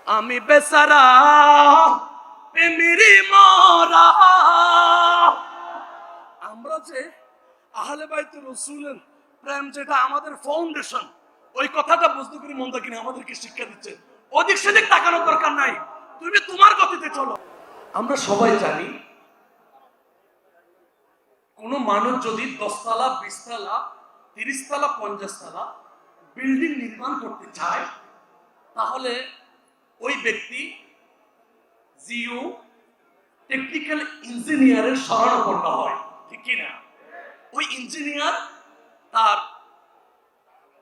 আমি বেচারা প্রেমেরই মরা। আমরা যে আহলে বাইতুর রাসূলের প্রেম যেটা আমাদের ফাউন্ডেশন, ওই কথাটা বুঝতে করি মনটা কিনা আমাদেরকে শিক্ষা দিচ্ছে। ওদিক সেদিক তাকানোর দরকার নাই, তুমি তোমার গতিতে চলো। আমরা সবাই জানি কোন মানুষ যদি 10 তলা 20 তলা 30 তলা 50 তলা বিল্ডিং নির্মাণ করতে চায়, তাহলে ওই ব্যক্তি জিও টেকনিক্যাল ইঞ্জিনিয়ারের শরণাপন্ন হয়, ঠিক কিনা? ওই ইঞ্জিনিয়ার তার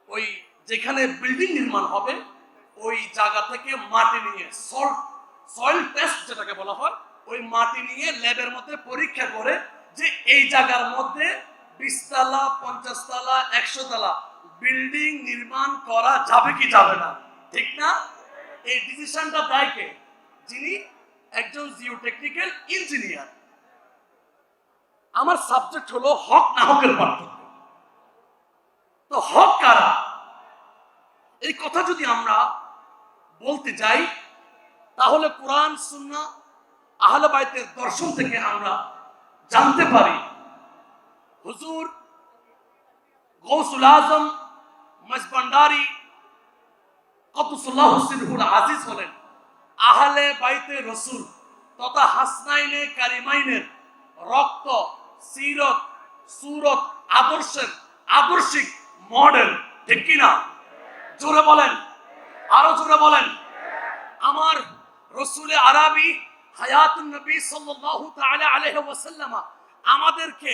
ওই যেখানে বিল্ডিং নির্মাণ হবে ওই জায়গা থেকে মাটি নিয়ে সয়েল টেস্ট যেটাকে বলা হয়, ওই মাটি নিয়ে ল্যাবের মধ্যে পরীক্ষা করে যে এই জায়গার মধ্যে 20 তলা 50 তলা 100 তলা বিল্ডিং নির্মাণ করা যাবে কি যাবে না, ঠিক না? এই ডিসিশনটা দেয় কে? যিনি একজন জিও টেকনিক্যাল ইঞ্জিনিয়ার। আমার সাবজেক্ট হলো হক না হকের পার্থক্য। তো হক কারা, এই কথা যদি আমরা বলতে যাই তাহলে কোরআন সুন্নাহ আহলে বাইতের দর্শন থেকে আমরা জানতে পারি হুজুর গৌসুল আজম মজভান্ডারী কদ্দুসাল্লাহু সিরহুল আজিজ হলেন আহলে বাইতে রাসূল তথা হাসনাইনে কারিমাইনের রক্ত, সিরত, সুরত, আদর্শের আদর্শিক মডেল, ঠিক কিনা? জোরে বলেন, আরো জোরে বলেন। আমার রাসূলে আরবি হায়াতুন নবী সাল্লাল্লাহু তাআলা আলাইহি ওয়াসাল্লাম আমাদেরকে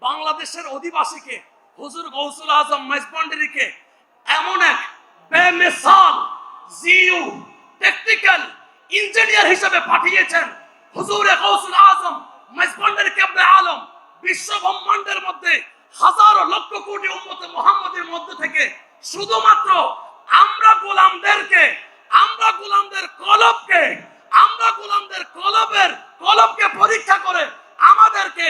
বাংলাদেশের অধিবাসীকে হুজুর গৌসুল আজম মজভান্ডারীকে এমন এক বেমিসাল জিও টেকনিক্যাল ইঞ্জিনিয়ার হিসেবে পাঠিয়েছেন। হুজুর গৌসুল আজম মজভান্ডারী কেবলা আলম বিশ্ব ব্রহ্মাণ্ডের মধ্যে হাজারো লক্ষ কোটি উম্মত মুহাম্মদের মধ্যে থেকে শুধুমাত্র আমরা গোলামদের কলবকে পরীক্ষা করে আমাদেরকে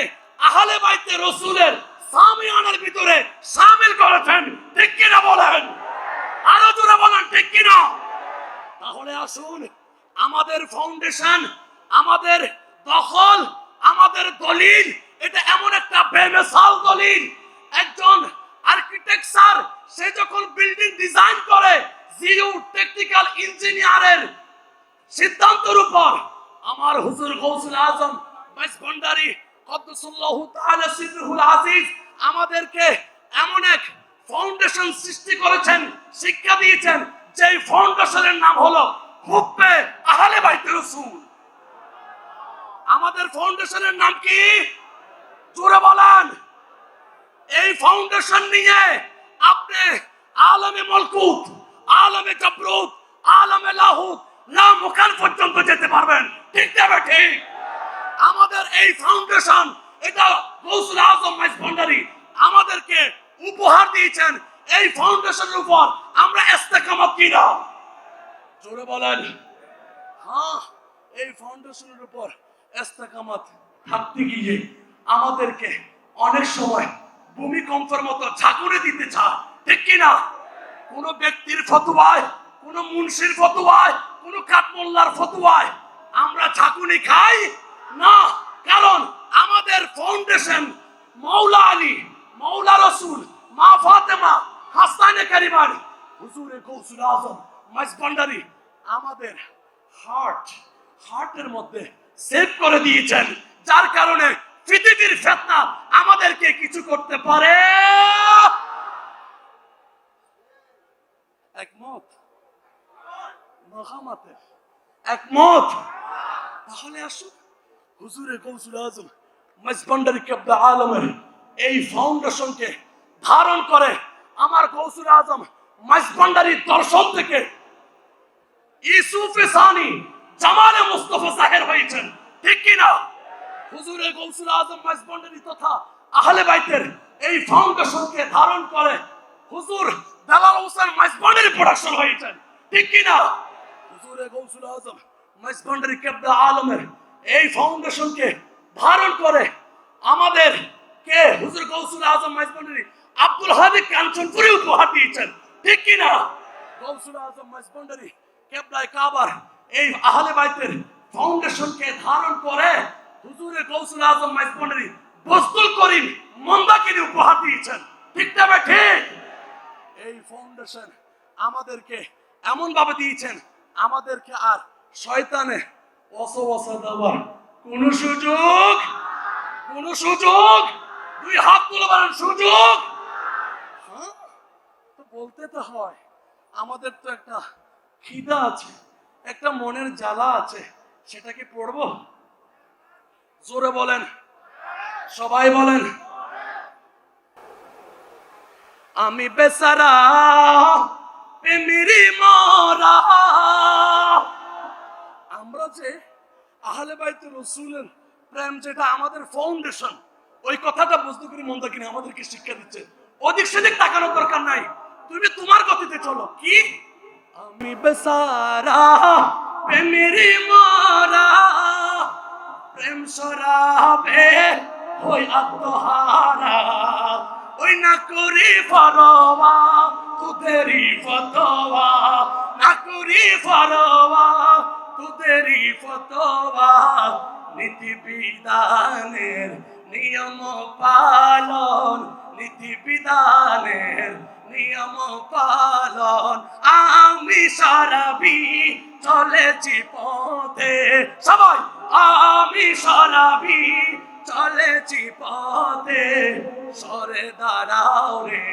আহলে বাইতে রাসূলের সামিয়ানার ভিতরে শামিল করেছেন, ঠিক কিনা বলেন? আরো জোরে বলেন, ঠিক কিনা? তাহলে আসুন, আমাদের ফাউন্ডেশন, আমাদের দখল, আমাদের দলিল, এটা এমন একটা বেমিসাল দলিল। একজন আর্কিটেকচার সে যখন বিল্ডিং ডিজাইন করে জিও টেকনিক্যাল ইঞ্জিনিয়ারের সিদ্ধান্তের উপর আমার হুজুর গৌসুল আজম মজভান্ডারী কদ্দুসাল্লাহু তাআলা সিরহুল আজিজ আমাদেরকে এমন এক ফাউন্ডেশন সৃষ্টি করেছেন, শিক্ষা দিয়েছেন, যে ফাউন্ডেশনের নাম হলো হুব্বে আহলে বাইতে রাসূল। আমাদের ফাউন্ডেশনের নাম কি? জোরে বলেন। এই ফাউন্ডেশন নিয়ে আপনি আলমে মলকুত, আলমে জাবরুত, আলমে লাহুত, লামকান পর্যন্ত যেতে পারবেন, ঠিক না? ঠিক। আমাদের এই ফাউন্ডেশন, এটা গৌসুল আজম মজভান্ডারী আমাদেরকে উপহার দিয়েছেন। এই ফাউন্ডেশনের উপর আমরা ইস্তেকামত কিনা? জোরে বলেন। হ্যাঁ, এই ফাউন্ডেশনের উপর ইস্তেকামত থাকতে গিয়ে আমাদেরকে অনেক সময় ভূমিকম্পের মতো ঝাঁকুনি দিতে চায়, ঠিক কিনা? কোন ব্যক্তির ফতোয়ায়, কোন মুন্সির ফতোয়ায়, কোন কাঠমোল্লার ফতোয়ায় আমরা ঝাঁকুনি খাই না। কারণ আমাদের ফাউন্ডেশন মাওলা আলী, মাওলা রাসূল, মা ফাতেমা, হাসানে কারিমার, হুজুরে গৌসুল আজম মজভান্ডারী আমাদের হার্টের মধ্যে সেভ করে দিয়েছেন, যার কারণে পৃথিবীর ফিতনা আমাদেরকে কিছু করতে পারে। একমত? মহামাতে একমত? তাহলে আসুন, হুজুরে গৌসুল আজম মজভান্ডারী কেবলা আলমের এই ফাউন্ডেশনকে ধারণ করে আমার গৌসুল আজম মজভান্ডারীর দর্শন থেকে ইউসুফে সানি জামালে মুস্তাফা জাহির হয়েছেন, ঠিক কিনা? হুজুরে গৌসুল আজম মজভান্ডারী তথা আহলে বাইতের এই ফাউন্ডেশনকে ধারণ করে হুজুর দেলাল হোসেন মজভান্ডারী প্রোডাকশন হয়েছেন, ঠিক কিনা? হুজুরে গৌসুল আজম মজভান্ডারী কেবলা আলমের এই ফাউন্ডেশনকে ধারণ করে আমাদের কে হুজুর গৌসুল আজম মজভান্ডারী আব্দুল হাদী কাঞ্চনপুরী উপহার দিয়েছেন, ঠিক কিনা? গৌসুল আজম মজভান্ডারী কেবলা কাবার এই আহলে বাইতের ফাউন্ডেশনকে ধারণ করে হুজুরে গৌসুল আজম মাইজবন্ডারি বস্তুল করিম মন্দাকিনী উপহার দিয়েছেন। ঠিক না ঠিক? এই ফাউন্ডেশন আমাদেরকে এমন ভাবে দিয়েছেন, আমাদেরকে আর শয়তানে ওয়াসওয়াসা দেওয়ার কোন সুযোগ, দুই হাত তুলে বলেন সুযোগ। হ্যাঁ, তো বলতে তো হয়, আমাদের তো একটা খিদা আছে, একটা মনের জ্বালা আছে, সেটা কি পড়বো? জোরে বলেন, সবাই বলেন। আমি বেচারা প্রেমেরই মরা। আমরা যে আহলে বাইতুর রাসূলের প্রেম যেটা আমাদের ফাউন্ডেশন, ওই কথাটা বুঝতে করি মনটা কিনা আমাদেরকে শিক্ষা দিচ্ছে। ওদিক সেদিক তাকানোর দরকার নাই, তুমি তোমার গতিতে চলো। কি আমি বেচারা প্রেমেরই মরা, প্রেম সরাবে ওই আত্মহারা, ওই না করি ফরওয়া তোদেরই ফতোয়া, না করি ফরওয়া তোদেরই ফতোয়া, নীতি বিধানের নিয়ম পালন, নীতি বিধানের নিয়ম পালন, আমি সারাবি চলেছি পথে। সবাই আমি সারাবি চলেছি পথে, সরে দাঁড়াও রে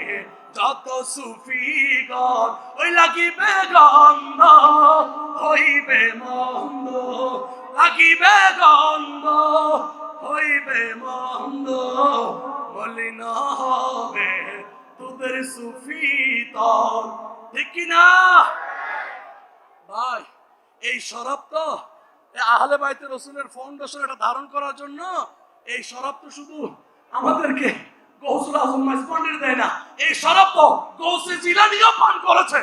যত সুফিগণ, ওই লাগিবে গন্ধ হইবে মন্দ, লাগিবে গন্ধ হইবে মন্দ, মলিন হবে তোদের সুফি তল। ঠিক কিনা ভাই? এই শরাব তো আহলে বাইতুর রাসূলের ফাউন্ডেশন এটা ধারণ করার জন্য, এই শরাব তো শুধু আমাদেরকে গৌসুল আজম মাইজবন্ডারি দেয় না, এই শরাব তো গৌসে জিলানীও পান করেছে।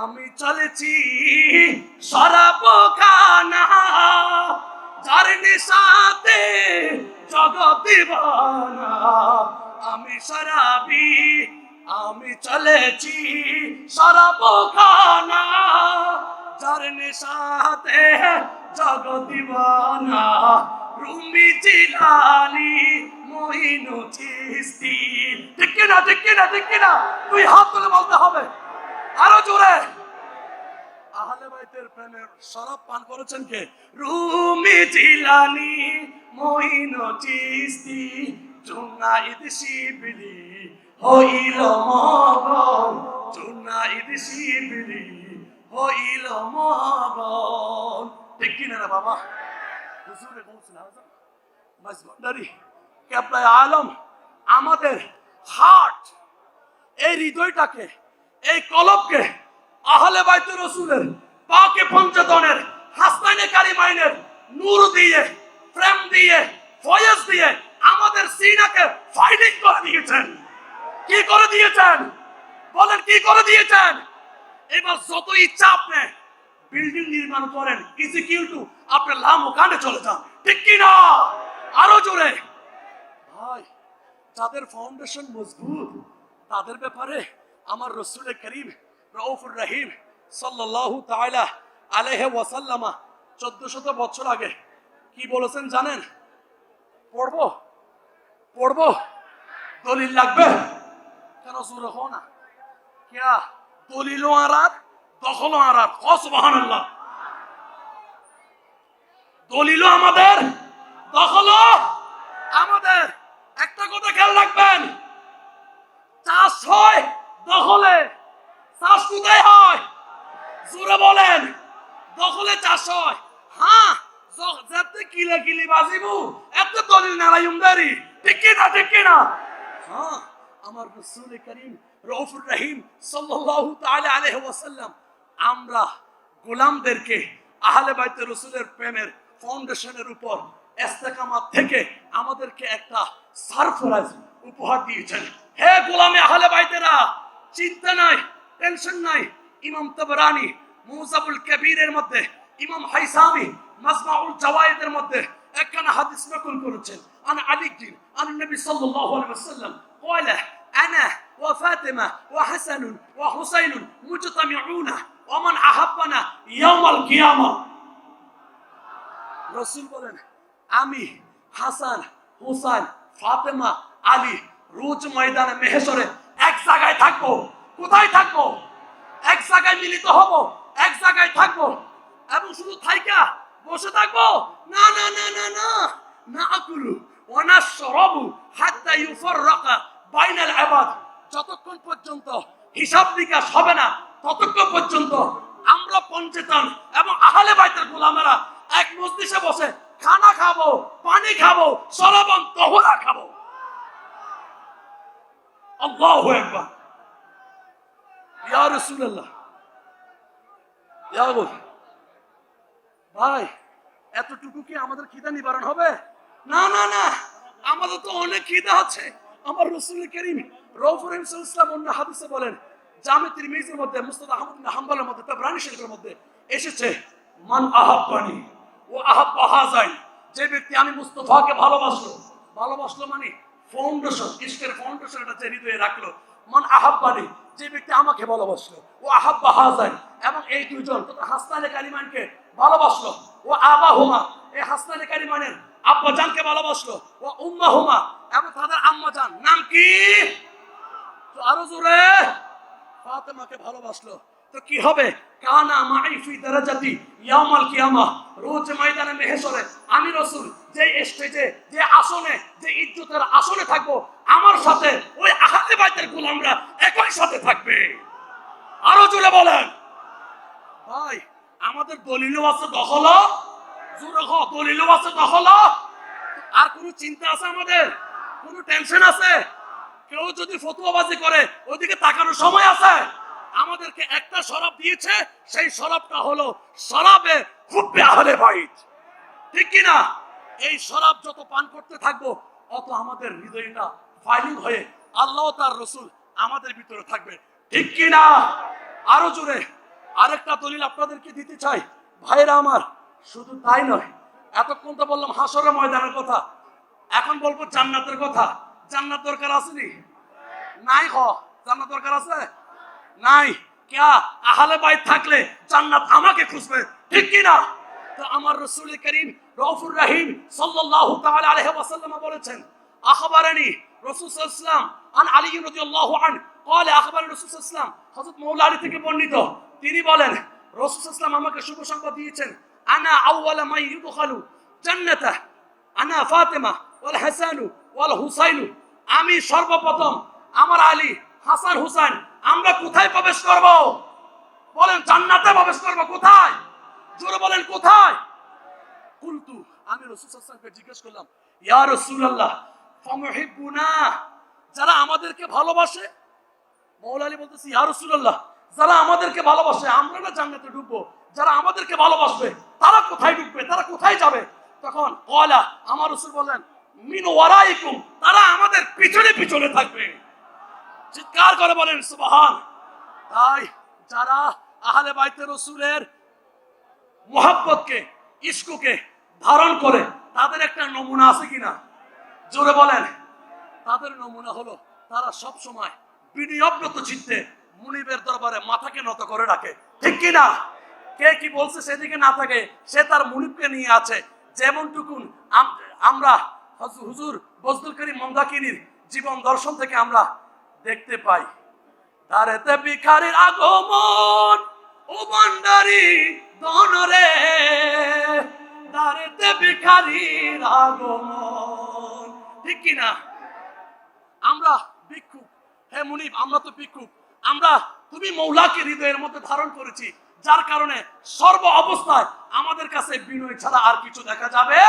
আমি চলেছি শরাব খানা, যার নেশাতে জগৎ দিবানা, আমি শরাবি, আমি চলেছি শরাব খানা, যার নেশাতে জগৎ দিবানা, রুমি জিলানী মঈনু চিশতি। ঠিক কিনা, ঠিক কিনা, ঠিক কিনা? তুই হাত তুলে বলতে হবে আরো জোরে। আহলে বাইতের প্রেমের শরাব পান করেছেন কে? রুমি জিলানী মঈনু চিশতি, জুনাইদ শিবলি হইল মগন, জুনাইদ শিবলি হইল মগন। ঠিক কিনা রে বাবা? হুজুরে গৌসুল আজম মাইজবন্ডারি কেবলায়ে আলম আমাদের হার্ট, এই হৃদয়টাকে, এই কলবকে আহলে বাইতুর রাসূলের পাকে পঞ্চতনের হাসনাইনে কারিমাইনের নূর দিয়ে, প্রেম দিয়ে, ফয়েজ দিয়ে আমাদের সিনাকে ফাইটিং করে দিয়েছেন। কি করে দিয়েছেন বলেন? কি করে দিয়েছেন? এবার যত ইচ্ছা আপনি বিল্ডিং নির্মাণ করেন, এক্সিকিউটিভ আপনি লামোকানে চলে যান। ঠিক কি না? আরো জোরে। ভাই, যাদের ফাউন্ডেশন মজবুত তাদের ব্যাপারে আমার রাসূল করিম রউফুর রহিম সাল্লাল্লাহু তাআলা আলাইহি ওয়াসাল্লাম 1400 বছর আগে কি বলেছেন জানেন? পড়বো পড়বো, দলিল লাগবে কেন? জোরে হো না क्या? দলিলও আরাত, দখলও আরাত। সুবহানাল্লাহ। দলিলও আমাদের, দখলও আমাদের। একটা কথা খেয়াল রাখবেন, চাষ হয় দখলে। চাষ কোথায় হয়? জোরে বলেন। দখলে চাষ হয়। হ্যাঁ, যাতে কিলে কিলি বাজিবু এত দলিল নারায়ুমদারি। ঠিক কি না? ঠিক কি না? হ্যাঁ, আমার রাসূল করিম রউফুর রহিম সাল্লাল্লাহু তাআলা আলাইহি ওয়াসাল্লাম আমরা গোলামদেরকে আহলে বাইতুর রাসূলের প্রেমের ফাউন্ডেশনের উপর ইস্তেকামাত থেকে আমাদেরকে একটা সারপ্রাইজ উপহার দিয়েছেন। হে গোলামে আহলে বাইতেরা, চিন্তা নাই, টেনশন নাই। ইমাম তাবরানী মুজাবুল কবিরের মধ্যে, ইমাম হাইসামি মাজমাউল জাওয়ায়েদের মধ্যে একখানা হাদিস নকল করেছেন। আনা আলী আন নবী সাল্লাল্লাহু আলাইহি ওয়াসাল্লাম قال انا وفاطمه وحسن وحسين مجتمعون ومن احبنا ইয়াউমাল কিয়ামা। রাসূল বলেন আমি হাসান হুসাইন ফাতেমা আলী রোজ ময়দানে মেহশরে এক জায়গায় থাকবো। কোথায় থাকবো? এক জায়গায় মিলিত হব, এক জায়গায় থাকবো। এবং শুধু থাইকা বসে থাকবো না না না না না না আকুলু ওয়া নাশরাবু হাত্তা ইউফাররাকা বাইনাল ইবাদ। যতক্ষণ পর্যন্ত হিসাব নিকাশ হবে না ততক্ষণ পর্যন্ত আমরা পঞ্চেতন এবং আহলে বাইতের গোলামেরা এক মজলিসে বসে খানা খাবো, পানি খাবো, শরাবান তহুরা খাবো। আল্লাহু আকবার। ইয়া রাসূলুল্লাহ, ইয়া ভাই এতটুকু কি আমাদের খিদা নিবারণ হবে? না না না, আমাদের তো অনেক খিদা আছে। আমার রাসূল করিম রাউফুর রহিম সাল্লাল্লাহু আলাইহি ওয়াসাল্লাম অন্য হাদিসে বলেন, জামে তিরমিজির মধ্যে, মুসনাদ আহমদ ইবনে হাম্বলের মধ্যে, তাবরানী শরীফের মধ্যে এসেছে, মান আহাব্বানি ওয়া আহাব্বা হাযাইন, যে ব্যক্তি আমি মুস্তাফাকে ভালোবাসলো, ভালোবাসলো মানে ফাউন্ডেশন, ইশকের ফাউন্ডেশন এটা যে হৃদয়ে রাখলো। মান আহাব্বানি, যে ব্যক্তি আমাকে ভালোবাসলো, ও আহাব্বা হাযাইন, এবং এই দুইজন তথা হাসনানে কারিমানকে ভালোবাসলো, ও আবাহুমা, এই হাসনানে কারিমানের আব্বা জানকে ভালোবাসলো, ও উম্মাহুমা, এবং তাদের আম্মা জান নাম কি? তো আরো জোরে, ফাতেমাকে ভালোবাসলো, তো কি হবে? কানা মাই ফি দারাজাতি ইয়াউমাল কিয়ামা, রোজ ময়দানে মেহশরে আমি রাসূল যে স্টেজে, যে আসনে, যে ইজ্জতের আসনে থাকবো, আমার সাথে ওই আহলে বাইতের গোলামরা একই সাথে থাকবে। আরো জোরে বলেন। ভাই আমাদের দলিলও আছে, দখল জোরে হ, দলিলও আছে, দখল। আর কোনো চিন্তা আছে আমাদের? কোনো টেনশন আছে? কেউ যদি ফতোয়াবাজি করে ওইদিকে তাকানোর সময় আছে? আমাদেরকে একটা শরাব দিয়েছে, সেই শরাবটা হলো শরাবে হুব্বে আহলে বাইত, ঠিক কি না? এই শরাব যত পান করতে থাকবো অত আমাদের হৃদয়টা ফাইলিং হয়ে আল্লাহ তার রাসূল আমাদের ভিতরে থাকবে, ঠিক কি না? আরো জোরে আরেকটা দলিল আপনাদেরকে দিতে চাই ভাইরা আমার। শুধু তাই নয়, এতক্ষণ তো বললাম হাসরের ময়দানের কথা, এখন বলবো জান্নাতের কথা। জান্নাত দরকার আসেনি? নাই। জান্নাত দরকার আছে? নাই। क्या আহলে বাইত থাকলে জান্নাত আমাকে খুঁজবে, ঠিক কি না? তো আমার রাসূল করিম রউফুর রহিম সাল্লাল্লাহু তাআলা আলাইহি ওয়াসাল্লাম বলেছেন, আখবারানি রাসূল সাল্লাল্লাহু আলাইহি ওয়াসাল্লাম আন আলী রাদিয়াল্লাহু আনহু قال আখবারানি রাসূল সাল্লাল্লাহু আলাইহি ওয়াসাল্লাম, হযরত মাওলা আলী থেকে বর্ণিত, তিনি বলেন রাসূল সাল্লাল্লাহু আলাইহি ওয়াসাল্লাম আমাকে শুভ সংবাদ দিয়েছেন, আনা আউওয়ালা মান ইদখালু জান্নাতা আনা ফাতেমা ওয়াল হাসান ওয়াল হুসাইন, আমি সর্বপ্রথম আমার আলী হাসান হুসাইন আমরা কোথায় প্রবেশ করব? বলেন জান্নাতে প্রবেশ করব। কোথায়? জোরে বলেন কোথায়? কুলতু, আমি রাসূল সাল্লাল্লাহু আলাইহি ওয়াসাল্লামকে জিজ্ঞেস করলাম, ইয়া রাসূলুল্লাহ ফামুহিব্বুনা, যারা আমাদেরকে ভালোবাসে। মাওলা আলী বলতেছে, ইয়া রাসূলুল্লাহ যারা আমাদেরকে ভালোবাসে আমরা না জান্নাতে ঢুকবো, যারা আমাদেরকে ভালোবাসবে তারা কোথায় ঢুকবে, তারা কোথায় যাবে? তখন কয়লা আমার রাসূল বলেন, মিন ওয়ারাইকুম, তারা আমাদের পিছনে পিছনে থাকবে। চিৎকার করে বলেন সুবহান। তাই যারা আহলে বাইতে রাসূলের মুহাব্বতকে, ইশককে ধারণ করে, তাদের একটা নমুনা আছে কিনা? জোরে বলেন। তাদের নমুনা হলো তারা সব সময় বিনিয়োগত চিত্তে মুনিবের দরবারে মাথাকে নত করে রাখে, ঠিক কি না? কে কি বলছে সেদিকে না থাকে, সে তার মুনিবকে নিয়ে আছে। যেমনটুকুন আমরা হুজুর বজলুল করিম মন্দাকিনীর জীবন দর্শন থেকে আমরা দেখতে পাই, তারেতে ভিখারির আগমন ও ভান্ডারি দনরে, তারেতে ভিখারির আগমন, ঠিক কি না? আমরা ভিক্ষুক, হে মুনিব আমরা তো ভিক্ষুক, আমরা তুমি মৌলাকে হৃদয়ের মধ্যে ধারণ করেছি, যার কারণে সর্ব অবস্থায় আমাদের কাছে বিনয় ছাড়া আর কিছু দেখা যাবে।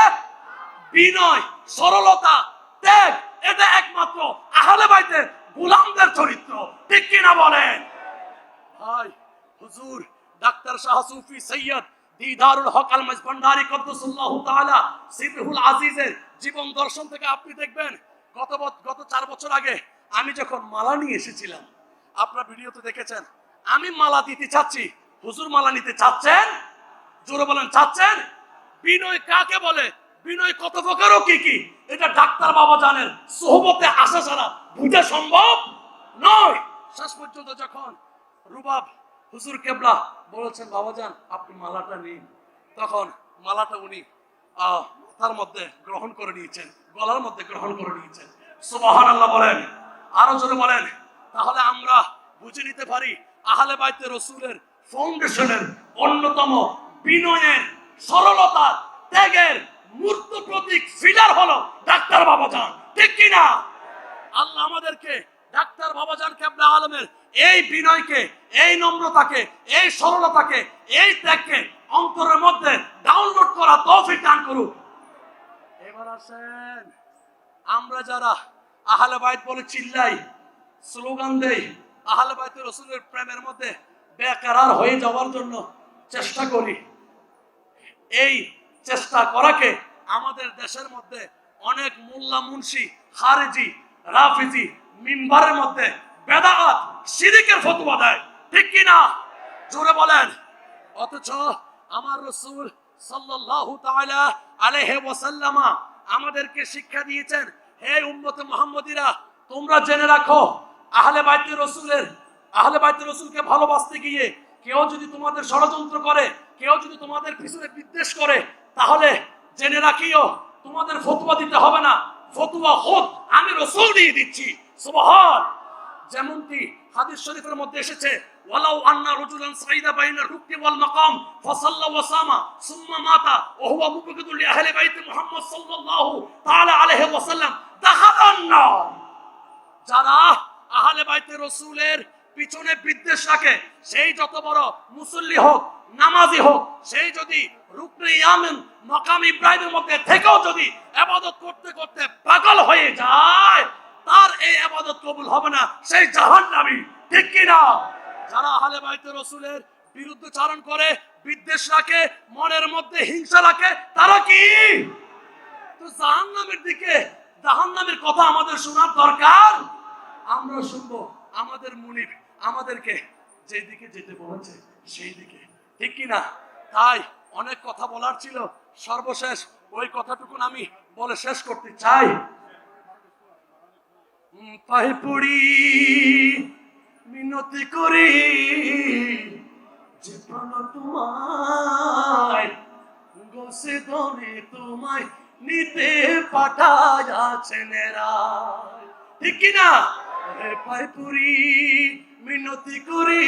বিনয়, সরলতা, ত্যাগ, এটা একমাত্র আহলে বাইতের গোলামদের চরিত্র, ঠিক কি না বলেন? ভাই হুজুর ডাক্তার শাহ সুফি সৈয়দ দিদারুল হক আলমাজ ভান্ডারী কদ্দুসাল্লাহু তাআলা সিরহুল আজিজের জীবন দর্শন থেকে আপনি দেখবেন, গত 4 বছর আগে আমি যখন মালা নিয়ে এসেছিলাম, আপনারা ভিডিওতে দেখেছেন, আমি মালা দিতে চাচ্ছি, হুজুর মালা নিতে চাচ্ছেন? জোরে বলেন চাচ্ছেন? বিনয় কাকে বলে, বিনয় কত প্রকার ও কি কি, এটা ডাক্তার বাবা জানেন, সোহবতে আসা ছাড়া বুঝা সম্ভব নয়। শেষ পর্যন্ত যখন রুবাব হুজুর কেবলা বলেছেন বাবাজান আপনি মালাটা নিন। তখন মালাটা উনি তার মধ্যে গ্রহণ করে নিয়েছেন, গলার মধ্যে গ্রহণ করে নিয়েছেন। সুবহানাল্লাহ বলেন, আরো জোরে বলেন। তাহলে আমরা বুঝে নিতে পারি আহলে বাইতে রসুলের ফাউন্ডেশনের অন্যতম বিনয়ের, সরলতার, ত্যাগের মূর্ত প্রতীক ফিলার হলো ডাক্তার বাবাজান, ঠিক কিনা? আল্লাহ আমাদেরকে ডাক্তার বাবাজান কেবলা আলমের এই বিনয়কে, এই নম্রতাকে, এই সরলতাকে, এই ত্যাগকে অন্তরের মধ্যে ডাউনলোড করা তৌফিক দান করুক। এবার আসেন, আমরা যারা আহলে বাইত বলে চিল্লাই, স্লোগান দেই, আহলে বাইত রাসূলের প্রেমের মধ্যে বেকরার হয়ে যাওয়ার জন্য চেষ্টা করি, এই চেষ্টা করাকে আমাদের দেশের মধ্যে অনেক মোল্লা মুন্সি, খারেজি, রাফিজি মিম্বারের মধ্যে বেদাত, শিরকের ফতোয়া দেয়, ঠিক কি না? জোরে বলেন। অথচ আমার রাসূল সাল্লাল্লাহু তাআলা আলাইহি ওয়াসাল্লাম আমাদেরকে শিক্ষা দিয়েছেন, হে উম্মতে মুহাম্মদীরা, তোমরা জেনে রাখো আহলে বাইতে রাসূলের, আহলে বাইতে রাসূলকে ভালোবাসতে গিয়ে কেউ যদি তোমাদের ষড়যন্ত্র করে, কেউ যদি তোমাদের পিছনে বিদ্বেষ করে, তাহলে জেনে রাখিও তোমাদের ফতোয়া দিতে হবে না, ফতোয়া খোদ আমি রাসূল দিয়ে দিচ্ছি। সুবহান। যেমনটি হাদিস শরীফের মধ্যে এসেছে, ওয়ালাউ আন্না রাজুলান সাইদা বাইনা রুকনি ওয়াল মাকাম ফাসাল্লা ওয়া সামা সুম্মা মাতা ওয়া হুয়া মুবগিদুল লি আহলি বাইত মুহাম্মদ সাল্লাল্লাহু তাআলা আলাইহি ওয়াসাল্লাম দাখালান নার। যারা আহলে বাইতে রাসূলের পিছনে বিদ্বেষ রাখে, সেই যত বড় মুসল্লি হোক, নামাজি হোক, সেই যদি রুকনে ইয়ামিন মাকাম ইব্রাহিমের মধ্যে থেকেও যদি ইবাদত করতে করতে পাগল হয়ে যায়, তার এই ইবাদত কবুল হবে না, সেই জাহান্নামী, ঠিক কি না? যারা আহলে বাইতে রাসূলের বিরুদ্ধে চারণ করে, বিদ্বেষ রাখে, মনের মধ্যে হিংসা রাখে, তারা কি? তো জাহান্নামের দিকে, জাহান্নামের কথা আমাদের শোনার দরকার। আমরা শুনবো আমাদের মুনিব আমাদেরকে যেই দিকে যেতে বলেছে সেই দিকে, ঠিক কি না? তাই অনেক কথা বলার ছিল, সর্বশেষ ওই কথাটুকু আমি বলে শেষ করতে চাই। পায়ে পড়ি মিনতি করি, যে প্রাণ তোমায় গোসে দনে তোমায় নিতে পাঠায়াছেন এরা, ঠিক কি না? পায়ে পড়ি মিনতি করি,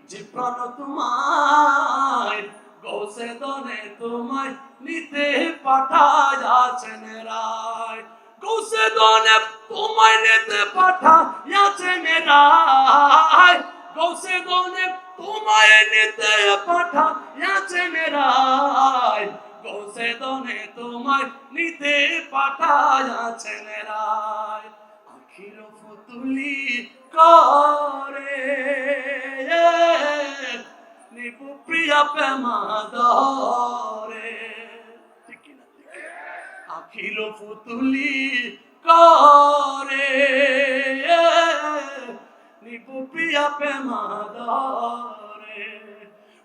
যে প্রাণ তোমায় গোসে দনে তোমায় নিতে পাঠায়াছেন এরা, গোসে দনে তোমায় নিতে পাঠায়াছেন এরা, গোসে দনে তোমায় নিতে পাঠায়াছেন এরা, গোসে দনে তোমায় নিতে পাঠায়াছেন এরা, আখির ফুতুলি করে নিপু প্রিয়া প্রেমাদরে, ঠিক কি না? আখির ফুতুলি করে নিপু প্রিয়া প্রেমাদরে,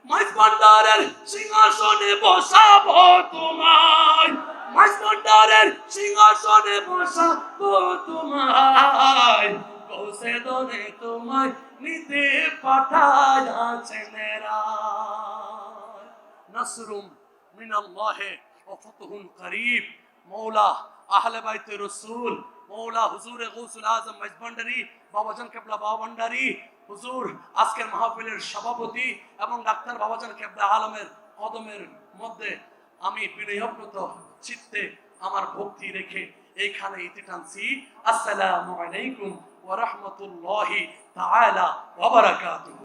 মাইজ ভান্ডারের সিংহাসনে বসাবো তোমায়, মাইজ ভান্ডারের সিংহাসনে বসাবো তোমায়, গোসে দনে তোমায় নিতে পাঠায়াছেন এরা, নাসরুম মিনাল্লাহি ওয়া ফাতহুন করিব। মওলা আহলে বাইতে রাসূল, মওলা হুজুরে গৌসুল আজম মাইজ ভান্ডারী বাবাজান কেবলা বাবা ভান্ডারী হুজুর আজকের মাহফিলের সভাপতি এবং ডাক্তার বাবাজান কেবলা আলমের কদমের মধ্যে আমি বিনয়প্রত চিত্তে আমার ভক্তি রেখে এইখানে ইতি টানছি। আসসালামু আলাইকুম ওয়া রাহমাতুল্লাহি তাআলা ওয়া বারাকাতুহু।